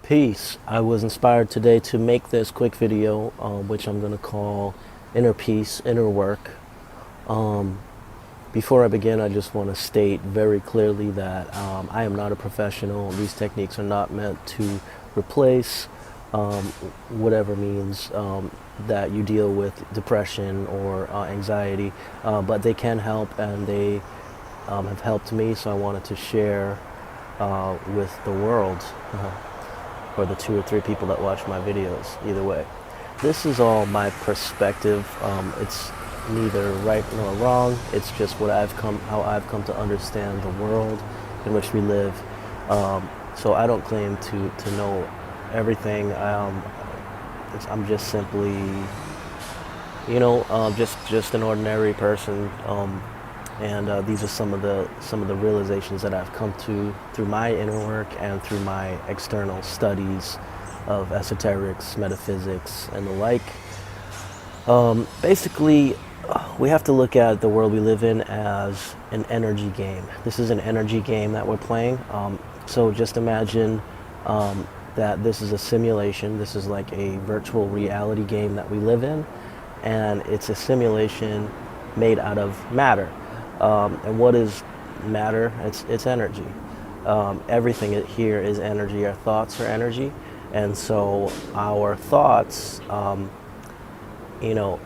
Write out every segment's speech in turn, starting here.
Peace. I was inspired today to make this quick video, which I'm going to call Inner Peace, Inner Work. Before I begin, I just want to state very clearly that I am not a professional. These techniques are not meant to replace whatever means that you deal with depression or anxiety, but they can help, and they have helped me, so I wanted to share with the world. Or the 2 or 3 people that watch my videos. Either way, this is all my perspective. It's neither right nor wrong. It's just how I've come to understand the world in which we live. So I don't claim to know everything. I'm just simply, just an ordinary person. And these are some of the realizations that I've come to through my inner work and through my external studies of esoterics, metaphysics, and the like. Basically, we have to look at the world we live in as an energy game. This is an energy game that we're playing. So just imagine that this is a simulation. This is like a virtual reality game that we live in, and it's a simulation made out of matter. And what is matter? It's energy. Everything here is energy. Our thoughts are energy, and so our thoughts,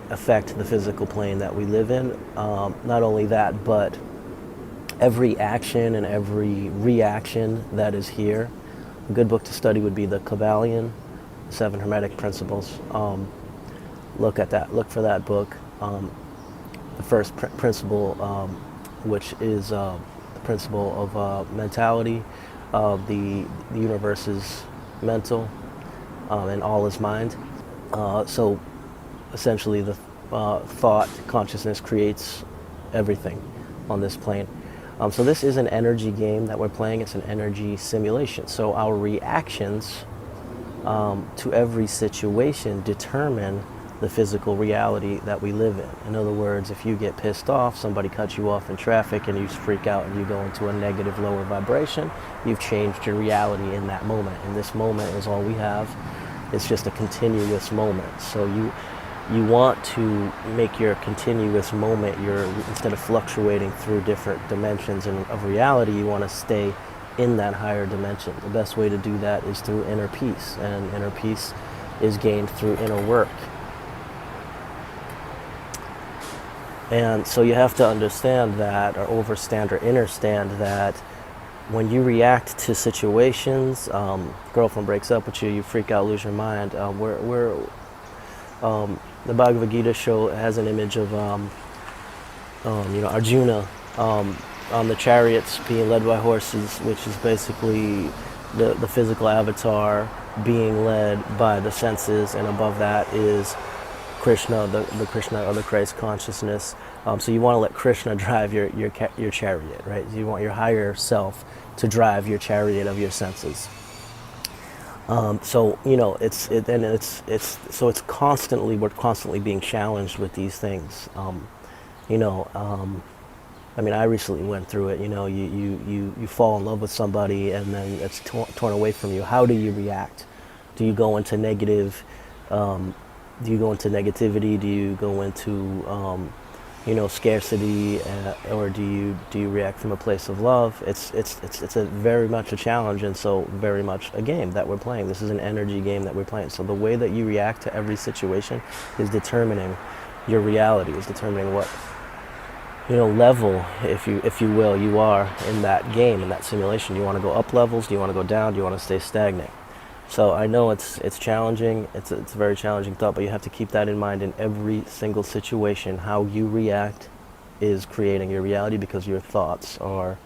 affect the physical plane that we live in. Not only that, but every action and every reaction that is here. A good book to study would be the Kabbalion, 7 Hermetic Principles. Look at that. Look for that book. The first principle, which is the principle of mentality. The universe is mental, and all is mind. So essentially the thought consciousness creates everything on this plane. So this is an energy game that we're playing. It's an energy simulation. So our reactions to every situation determine the physical reality that we live in. In other words, if you get pissed off, somebody cuts you off in traffic, and you freak out and you go into a negative, lower vibration, you've changed your reality in that moment. And this moment is all we have. It's just a continuous moment. So you want to make your continuous moment, instead of fluctuating through different dimensions of reality, you want to stay in that higher dimension. The best way to do that is through inner peace, and inner peace is gained through inner work. And so you have to understand that, or understand that when you react to situations, girlfriend breaks up with you, you freak out, lose your mind. The Bhagavad Gita has an image of Arjuna on the chariots being led by horses, which is basically the physical avatar being led by the senses, and above that is Krishna, the Krishna or the Christ consciousness. So you want to let Krishna drive your chariot, right? You want your higher self to drive your chariot of your senses. So it's constantly, we're constantly being challenged with these things. I recently went through it. You fall in love with somebody, and then it's torn away from you. How do you react? Do you go into negative? Do you go into negativity? Do you go into scarcity, or do you react from a place of love? It's very much a challenge, and so very much a game that we're playing. This is an energy game that we're playing. So the way that you react to every situation is determining your reality. Is determining what level, if you will, you are in that game, in that simulation. Do you want to go up levels? Do you want to go down? Do you want to stay stagnant? So I know it's challenging. It's a very challenging thought, but you have to keep that in mind in every single situation. How you react is creating your reality, because your thoughts are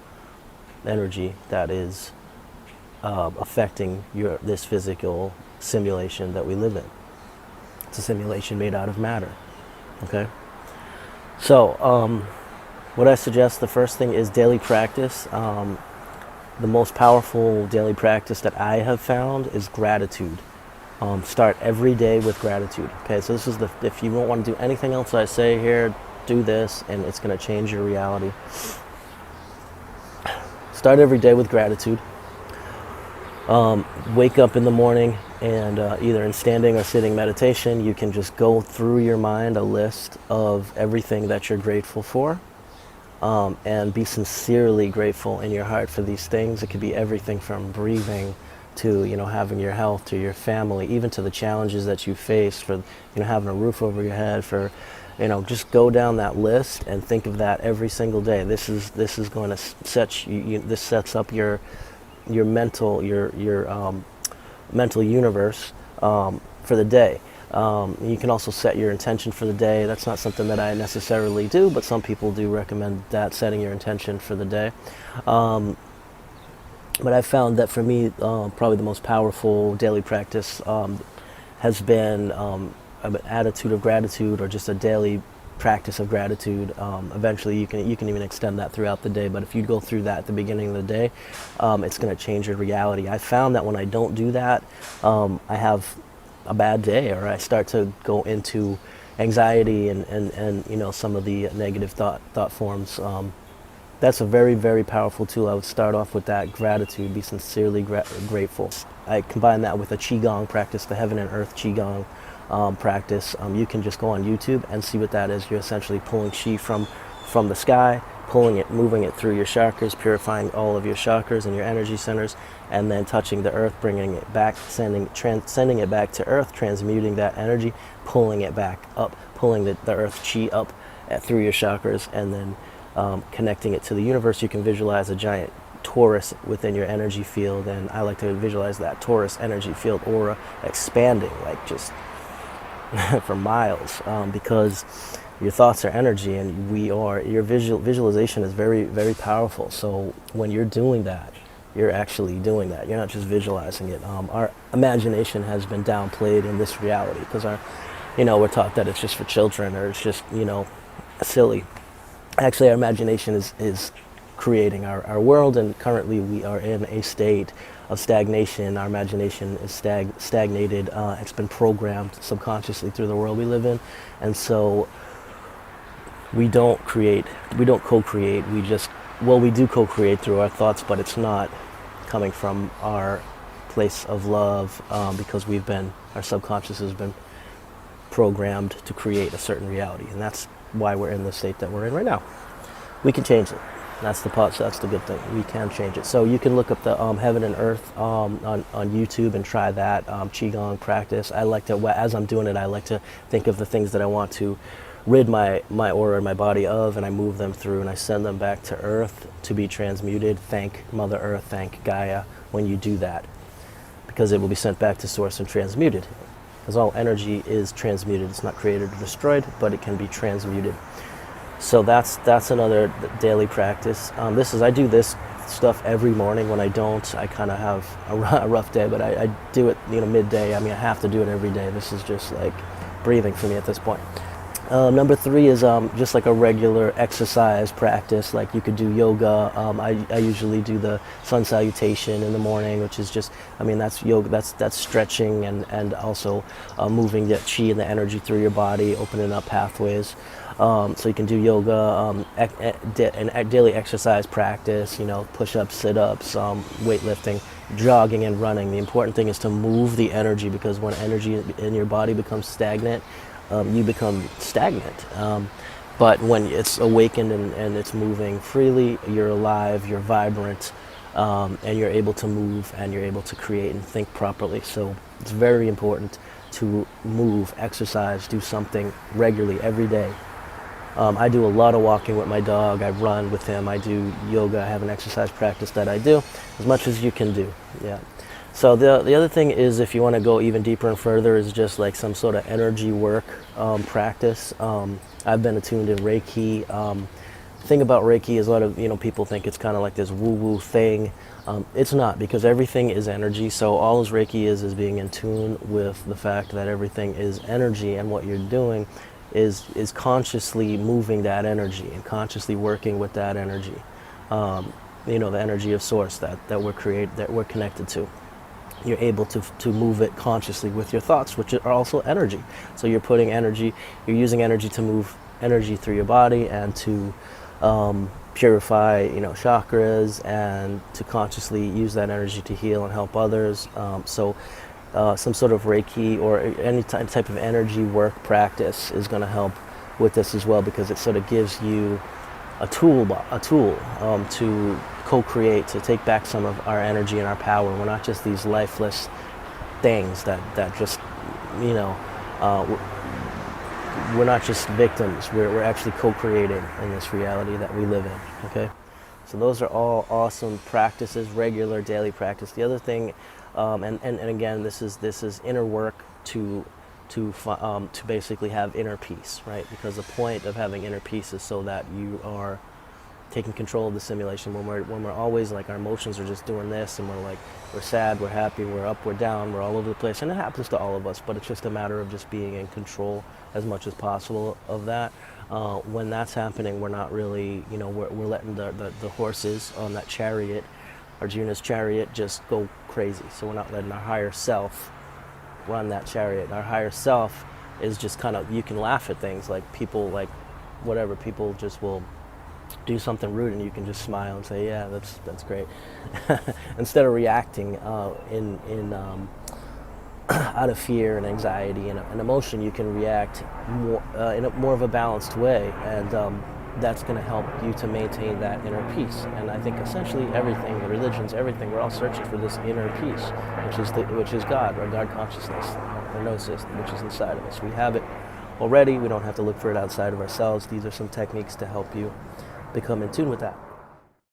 energy that is affecting this physical simulation that we live in. It's a simulation made out of matter. Okay. So what I suggest, the first thing is daily practice. The most powerful daily practice that I have found is gratitude. Start every day with gratitude. Okay, so this is if you don't want to do anything else I say here, do this, and it's going to change your reality. Start every day with gratitude. Wake up in the morning and either in standing or sitting meditation, you can just go through your mind a list of everything that you're grateful for, and be sincerely grateful in your heart for these things. It could be everything from breathing to, having your health, to your family, even to the challenges that you face, for, having a roof over your head, for, just go down that list and think of that every single day. This is going to set you, this sets up your mental mental universe for the day. You can also set your intention for the day. That's not something that I necessarily do, but some people do recommend that, setting your intention for the day. But I found that for me, probably the most powerful daily practice has been an attitude of gratitude, or just a daily practice of gratitude. Eventually you can even extend that throughout the day, but if you go through that at the beginning of the day, it's going to change your reality. I found that when I don't do that, I have a bad day, or I start to go into anxiety and some of the negative thought forms. That's a very, very powerful tool. I would start off with that gratitude, be sincerely grateful. I combine that with a Qi-gong practice, the Heaven and Earth Qi-gong practice. You can just go on YouTube and see what that is. You're essentially pulling Qi from the sky, pulling it, moving it through your chakras, purifying all of your chakras and your energy centers, and then touching the earth, bringing it back, sending it back to earth, transmuting that energy, pulling it back up, pulling the earth Qi up through your chakras, and then connecting it to the universe. You can visualize a giant torus within your energy field, and I like to visualize that torus energy field aura expanding, like just for miles, because your thoughts are energy, and your visualization is very, very powerful. So when you're doing that, you're actually doing that. You're not just visualizing it. Our imagination has been downplayed in this reality because we're taught that it's just for children, or it's just, silly. Actually, our imagination is creating our world, and currently we are in a state of stagnation. Our imagination is stagnated. It's been programmed subconsciously through the world we live in, and so we don't co-create. We do co-create through our thoughts, but it's not coming from our place of love, because our subconscious has been programmed to create a certain reality, and that's why we're in the state that we're in right now. We can change it. That's the good thing. We can change it. So you can look up the Heaven and Earth on YouTube and try that Qigong practice. I like to, as I'm doing it, I like to think of the things that I want to rid my aura and my body of, and I move them through and I send them back to Earth to be transmuted. Thank Mother Earth, thank Gaia when you do that, because it will be sent back to Source and transmuted. Because all energy is transmuted. It's not created or destroyed, but it can be transmuted. So that's another daily practice. I do this stuff every morning. When I don't, I kind of have a rough day, but I do it midday. I have to do it every day. This is just like breathing for me at this point. Number 3 is just like a regular exercise practice. Like you could do yoga. I usually do the sun salutation in the morning, which is just, that's yoga. That's stretching and also moving the Qi and the energy through your body, opening up pathways. So you can do yoga, and daily exercise practice, push-ups, sit-ups, weightlifting, jogging and running. The important thing is to move the energy, because when energy in your body becomes stagnant, you become stagnant. But when it's awakened and it's moving freely, you're alive, you're vibrant, and you're able to move, and you're able to create and think properly. So it's very important to move, exercise, do something regularly every day. I do a lot of walking with my dog. I run with him. I do yoga. I have an exercise practice that I do, as much as you can do. Yeah. So the other thing is, if you want to go even deeper and further, is just like some sort of energy work practice. I've been attuned in Reiki. The thing about Reiki is a lot of people think it's kind of like this woo-woo thing. It's not, because everything is energy. So all as Reiki is being in tune with the fact that everything is energy, and what you're doing is consciously moving that energy and consciously working with that energy. The energy of Source that we're connected to. You're able to move it consciously with your thoughts, which are also energy. So you're using energy to move energy through your body, and to purify, chakras, and to consciously use that energy to heal and help others. Some sort of Reiki or any type of energy work practice is going to help with this as well, because it sort of gives you a tool to co-create, to take back some of our energy and our power. We're not just these lifeless things that just, we're not just victims. We're actually co-creating in this reality that we live in. Okay, so those are all awesome practices, regular daily practice. The other thing, and again, this is inner work to basically have inner peace, right? Because the point of having inner peace is so that you are taking control of the simulation. When we're always like, our emotions are just doing this, and we're sad, we're happy, we're up, we're down, we're all over the place, and it happens to all of us. But it's just a matter of just being in control as much as possible of that. When that's happening, we're not really, we're letting the horses on that chariot, Arjuna's chariot, just go crazy. So we're not letting our higher self run that chariot. Our higher self is just kind of, you can laugh at things like people, like whatever, people just will do something rude and you can just smile and say, yeah, that's great. Instead of reacting in out of fear and anxiety and emotion, you can react more in a more of a balanced way, and that's going to help you to maintain that inner peace. And I think essentially everything, the religions, everything, we're all searching for this inner peace, which is God, or God consciousness, or gnosis, which is inside of us. We have it already. We don't have to look for it outside of ourselves. These are some techniques to help you become in tune with that.